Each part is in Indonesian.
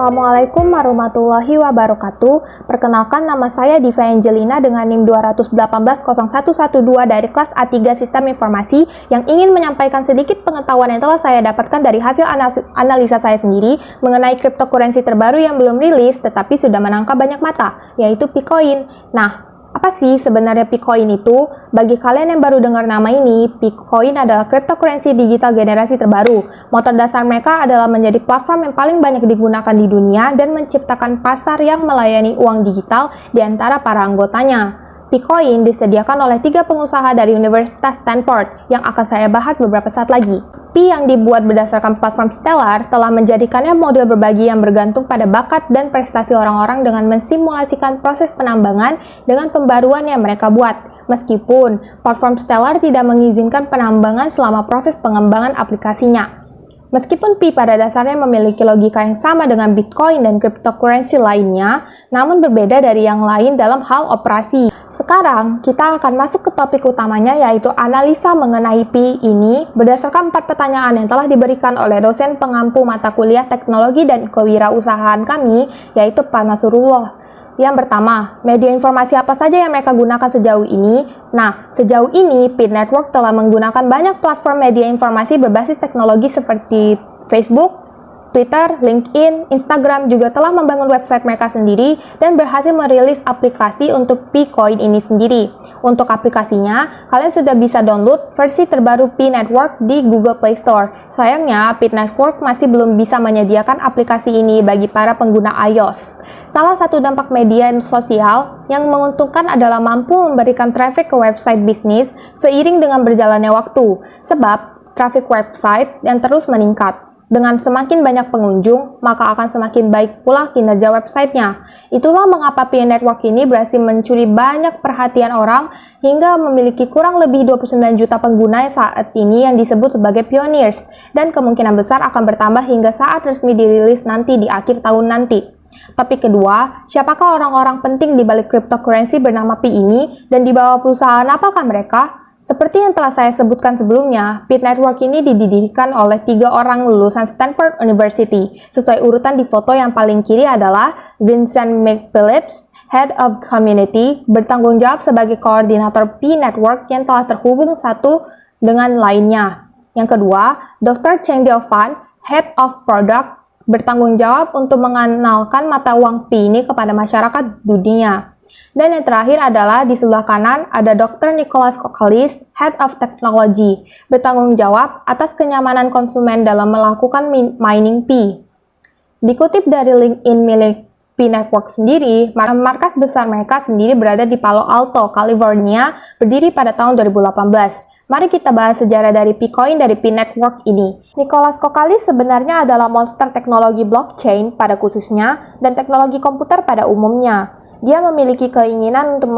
Assalamualaikum warahmatullahi wabarakatuh. Perkenalkan, nama saya Diva Angelina dengan NIM 2180112 dari kelas A3 Sistem Informasi yang ingin menyampaikan sedikit pengetahuan yang telah saya dapatkan dari hasil analisa saya sendiri mengenai cryptocurrency terbaru yang belum rilis tetapi sudah menangkap banyak mata, yaitu Picoin. Nah, apa sih sebenarnya Picoin itu? Bagi kalian yang baru dengar nama ini, Picoin adalah cryptocurrency digital generasi terbaru. Motor dasar mereka adalah menjadi platform yang paling banyak digunakan di dunia dan menciptakan pasar yang melayani uang digital di antara para anggotanya. Picoin disediakan oleh 3 pengusaha dari Universitas Stanford yang akan saya bahas beberapa saat lagi. Pi yang dibuat berdasarkan platform Stellar telah menjadikannya model berbagi yang bergantung pada bakat dan prestasi orang-orang dengan mensimulasikan proses penambangan dengan pembaruan yang mereka buat. Meskipun platform Stellar tidak mengizinkan penambangan selama proses pengembangan aplikasinya. Meskipun Pi pada dasarnya memiliki logika yang sama dengan Bitcoin dan cryptocurrency lainnya, namun berbeda dari yang lain dalam hal operasi. Sekarang, kita akan masuk ke topik utamanya, yaitu analisa mengenai Pi ini berdasarkan 4 pertanyaan yang telah diberikan oleh dosen pengampu mata kuliah teknologi dan kewirausahaan kami, yaitu Pak Nasrullah. Yang pertama, media informasi apa saja yang mereka gunakan sejauh ini? Nah, sejauh ini, Pi Network telah menggunakan banyak platform media informasi berbasis teknologi seperti Facebook, Twitter, LinkedIn, Instagram juga telah membangun website mereka sendiri dan berhasil merilis aplikasi untuk Picoin ini sendiri. Untuk aplikasinya, kalian sudah bisa download versi terbaru Pi Network di Google Play Store. Sayangnya, Pi Network masih belum bisa menyediakan aplikasi ini bagi para pengguna iOS. Salah satu dampak media sosial yang menguntungkan adalah mampu memberikan traffic ke website bisnis seiring dengan berjalannya waktu, sebab traffic website yang terus meningkat. Dengan semakin banyak pengunjung, maka akan semakin baik pula kinerja websitenya. Itulah mengapa Pi Network ini berhasil mencuri banyak perhatian orang hingga memiliki kurang lebih 29 juta pengguna saat ini yang disebut sebagai pioneers, dan kemungkinan besar akan bertambah hingga saat resmi dirilis nanti di akhir tahun nanti. Topik kedua, siapakah orang-orang penting di balik cryptocurrency bernama Pi ini dan di bawah perusahaan apakah mereka? Seperti yang telah saya sebutkan sebelumnya, Pi Network ini didirikan oleh 3 orang lulusan Stanford University. Sesuai urutan di foto yang paling kiri adalah Vincent McPhillips, Head of Community, bertanggung jawab sebagai koordinator Pi Network yang telah terhubung satu dengan lainnya. Yang kedua, Dr. Cheng Diofan, Head of Product, bertanggung jawab untuk mengenalkan mata uang Pi ini kepada masyarakat dunia. Dan yang terakhir adalah di sebelah kanan ada Dr. Nicholas Kokalis, Head of Technology, bertanggung jawab atas kenyamanan konsumen dalam melakukan mining Pi. Dikutip dari LinkedIn milik Pi Network sendiri, markas besar mereka sendiri berada di Palo Alto, California, berdiri pada tahun 2018. Mari kita bahas sejarah dari Picoin dari Pi Network ini. Nicholas Kokalis sebenarnya adalah monster teknologi blockchain pada khususnya dan teknologi komputer pada umumnya. Dia memiliki keinginan untuk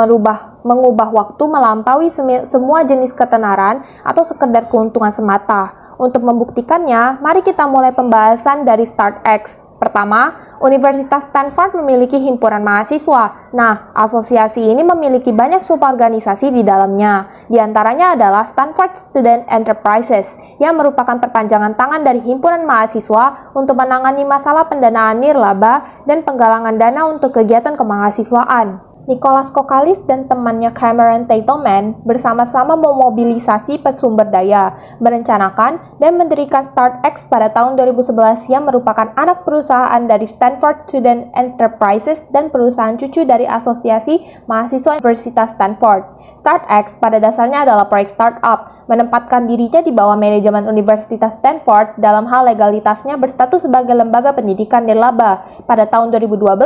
mengubah waktu melampaui semua jenis ketenaran atau sekedar keuntungan semata. Untuk membuktikannya, mari kita mulai pembahasan dari StartX. Pertama, Universitas Stanford memiliki himpunan mahasiswa. Nah, asosiasi ini memiliki banyak suborganisasi di dalamnya. Di antaranya adalah Stanford Student Enterprises, yang merupakan perpanjangan tangan dari himpunan mahasiswa untuk menangani masalah pendanaan nirlaba dan penggalangan dana untuk kegiatan kemahasiswaan. Nicholas Kokalis dan temannya Cameron Teitelman bersama-sama memobilisasi sumber daya, merencanakan dan mendirikan StartX pada tahun 2011 yang merupakan anak perusahaan dari Stanford Student Enterprises dan perusahaan cucu dari Asosiasi Mahasiswa Universitas Stanford. StartX pada dasarnya adalah proyek startup, menempatkan dirinya di bawah manajemen Universitas Stanford dalam hal legalitasnya berstatus sebagai lembaga pendidikan nirlaba. Pada tahun 2012,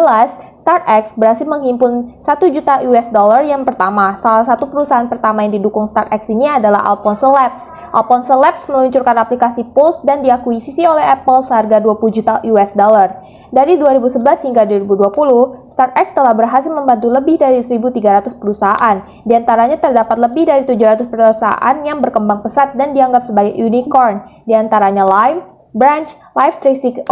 StartX berhasil menghimpun 1 juta US dollar yang pertama. Salah satu perusahaan pertama yang didukung StartX ini adalah Alphonso Labs. Alphonso Labs meluncurkan aplikasi Pulse dan diakuisisi oleh Apple seharga 20 juta US dollar. Dari 2011 hingga 2020, StartX telah berhasil membantu lebih dari 1.300 perusahaan. Di antaranya terdapat lebih dari 700 perusahaan yang berkembang pesat dan dianggap sebagai unicorn. Di antaranya Lime, Branch, Life360,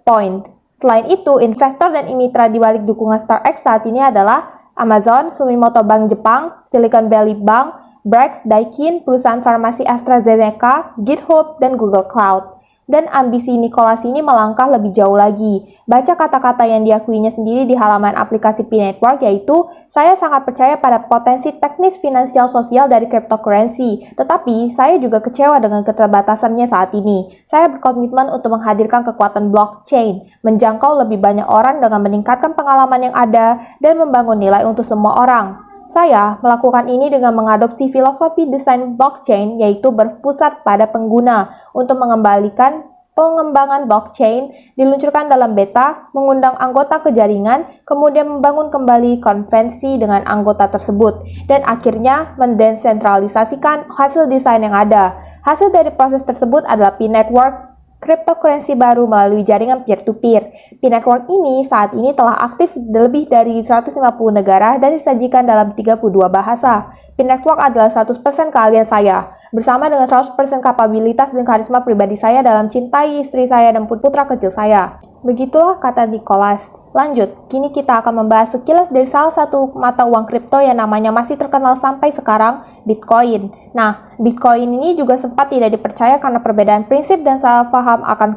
Point. Selain itu, investor dan mitra di balik dukungan StartX saat ini adalah Amazon, Sumitomo Bank Jepang, Silicon Valley Bank, Brex, Daikin, perusahaan farmasi AstraZeneca, GitHub, dan Google Cloud. Dan ambisi Nicholas ini melangkah lebih jauh lagi. Baca kata-kata yang diakuinya sendiri di halaman aplikasi P-Network, yaitu, saya sangat percaya pada potensi teknis finansial sosial dari cryptocurrency, tetapi saya juga kecewa dengan keterbatasannya saat ini. Saya berkomitmen untuk menghadirkan kekuatan blockchain, menjangkau lebih banyak orang dengan meningkatkan pengalaman yang ada, dan membangun nilai untuk semua orang. Saya melakukan ini dengan mengadopsi filosofi desain blockchain, yaitu berpusat pada pengguna untuk mengembalikan pengembangan blockchain, diluncurkan dalam beta, mengundang anggota ke jaringan, kemudian membangun kembali konvensi dengan anggota tersebut, dan akhirnya mendesentralisasikan hasil desain yang ada. Hasil dari proses tersebut adalah P-Network, cryptocurrency baru melalui jaringan peer-to-peer. P-Network ini saat ini telah aktif di lebih dari 150 negara dan disajikan dalam 32 bahasa. P-Network adalah 100% keahlian saya, bersama dengan 100% kapabilitas dan karisma pribadi saya dalam cintai istri saya dan putra kecil saya. Begitulah kata Nicholas. Lanjut, kini kita akan membahas sekilas dari salah satu mata uang kripto yang namanya masih terkenal sampai sekarang, Bitcoin. Nah, Bitcoin ini juga sempat tidak dipercaya karena perbedaan prinsip dan salah paham akan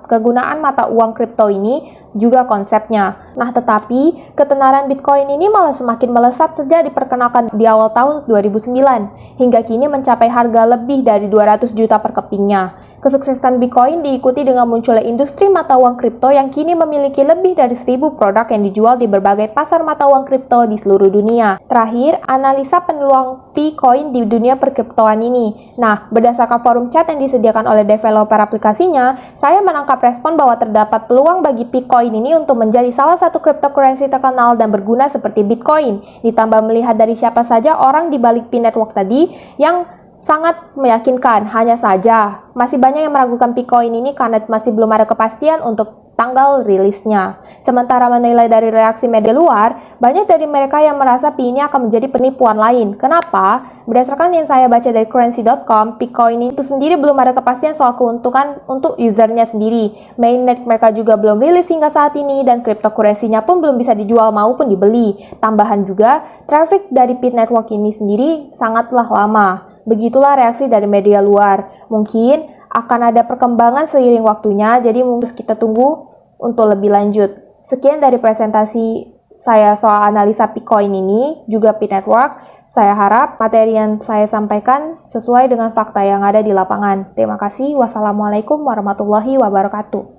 kegunaan mata uang kripto ini, juga konsepnya. Nah, tetapi ketenaran Bitcoin ini malah semakin melesat sejak diperkenalkan di awal tahun 2009, hingga kini mencapai harga lebih dari 200 juta per kepingnya. Kesuksesan Bitcoin diikuti dengan munculnya industri mata uang kripto yang kini memiliki lebih dari 1.000 produk yang dijual di berbagai pasar mata uang kripto di seluruh dunia. Terakhir, analisa peluang Bitcoin di dunia perkriptoan ini. Nah, berdasarkan forum chat yang disediakan oleh developer aplikasinya, saya menangkap respon bahwa terdapat peluang bagi Bitcoin ini untuk menjadi salah satu cryptocurrency terkenal dan berguna seperti Bitcoin. Ditambah melihat dari siapa saja orang di balik P-Network tadi yang sangat meyakinkan. Hanya saja, masih banyak yang meragukan Bitcoin ini karena masih belum ada kepastian untuk tanggal rilisnya. Sementara menilai dari reaksi media luar, banyak dari mereka yang merasa Pi ini akan menjadi penipuan lain. Kenapa? Berdasarkan yang saya baca dari currency.com, Bitcoin itu sendiri belum ada kepastian soal keuntungan untuk usernya sendiri. Mainnet mereka juga belum rilis hingga saat ini, dan cryptocurrency-nya pun belum bisa dijual maupun dibeli. Tambahan juga, traffic dari P-Network ini sendiri sangatlah lama. Begitulah reaksi dari media luar. Mungkin akan ada perkembangan seiring waktunya, jadi mungkin kita tunggu untuk lebih lanjut. Sekian dari presentasi saya soal analisa Bitcoin ini, juga P-Network. Saya harap materi yang saya sampaikan sesuai dengan fakta yang ada di lapangan. Terima kasih. Wassalamualaikum warahmatullahi wabarakatuh.